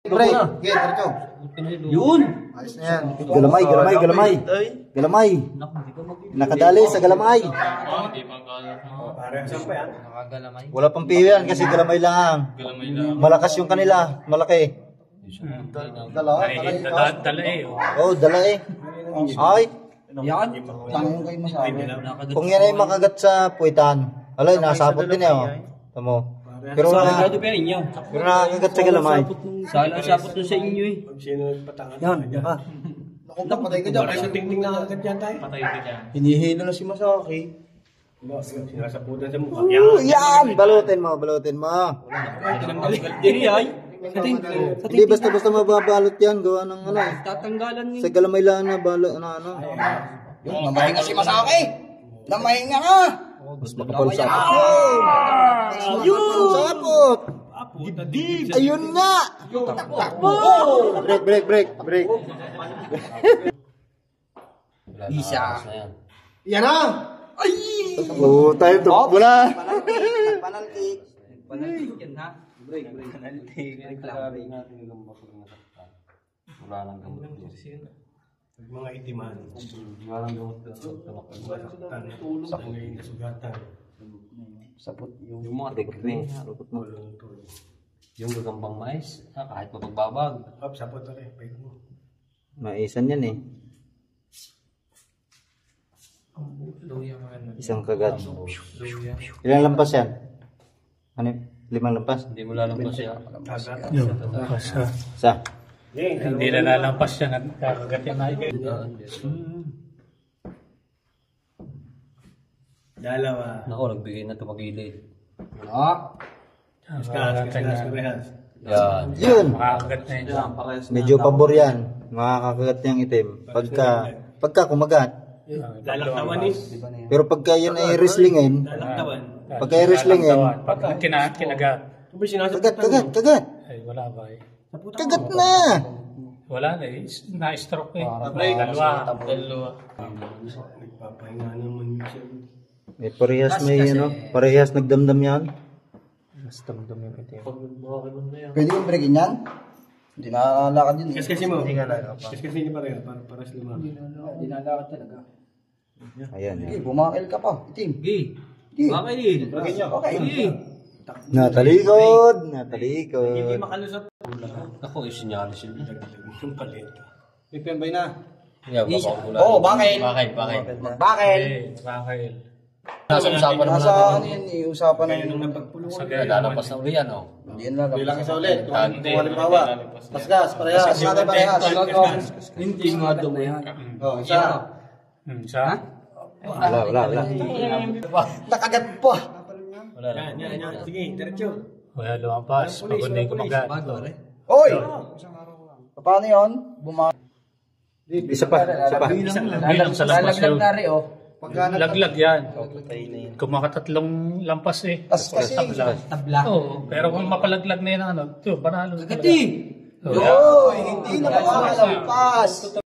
Break. Okay, diretso. Yun! Ayos na yan. Galamay. Nakadali sa galamay. Wala pang piyo yan kasi galamay lang. Malakas yung kanila. Malaki. Dala eh. Oh, dala eh. Ay. Yan! Tanong kayo masabi. Kung yan ay makagat sa puwitan. Alay, nasapot din eh. Oh. Tamo. Pero nakakagat sa galamay. Sapot nun sa inyo eh. Yan, baka. Naku, patay ka dyan. Sa tingting na agad yan tayo. Patay ka dyan. Hinihilo na si Masaki. Sinasaputan sa mukha. Yan! Balutin mo. Dili ay. Hindi basta mababalot yan. Gawa ng ano eh. Tatanggalan niyo. Sa galamay lang na balot na ano. Yun, namahinga si Masaki. Namahinga ka. Mas makapal sa sapot. Ayun nga. Break. Isa. Yan na. Oh, tayo to. Wala. Panaltik. Panaltik yan ha. Break. Wala nang gamot. Mga itiman. Wala nang gamot. Sa ngayon na sugatan. Sapot yung mga tekre. Yung gagambang mais. Kahit mapagbabag. Sapot na rin. Pahit mo. Maisan yan eh. Isang kagat. Ilang lampas yan? Ano? 5 lampas? Hindi mo lalampas siya. Sa? Hindi na lalampas siya. Nagkakagat yan na. Dalawa. Nako, nagbigay na tumagilid. Rehas. Yan. Yun! Makakagat na yun. Medyo pabor yan. Makakagat niyang itim. Pagka kumagat. Lalaktawan eh. Pero pagka yun ay wrestlingin, Lalaktawan. pagka ay wrestlingin, Pag kinagat. Kung ba sinasaputan? kagat. Ay, wala ba eh. Kagat na! Wala na eh. Na-stroke eh. Dalawa. Nagpapahinga naman yun siya. May parehas nagdamdam yan. Pwede kong breakin yan? Hindi nakalakad yun. Kasi mo. Kasi niya pareho. Para sa lima. Hindi nakalakad talaga. Ayan. Okay, bumakil ka pa. Itim. Bakit? Okay. Natalikod. Hindi makalusot. Ako, isinyalis yun. Yung palit. May pembay na. Oo, bakit? Bakit? Bakit? Nasa ano yan eh, usapan Kaya ng... nung napagpulong. Lalapas na uli yan, oh. Hindi yan lang. Bilang isa ulit. Hindi. Kung halimbawa, pasgas, parehas. Hindi nga dumi yan. Oh, isa. Siya? Wala. Nakagat pa. Yan. Sige, diretso. Wala lumampas. Pag hindi kumagat. Oy! Paano yun? Isa pa. Bilang sa lampas yun. na rin oh. Laglag yan. Kumakatatlo lampas eh. Tas kasi... Tabla. Oo. Pero kung mapalaglag na yan, panalo. Agati! Oo. Oy! Hindi na makalampas.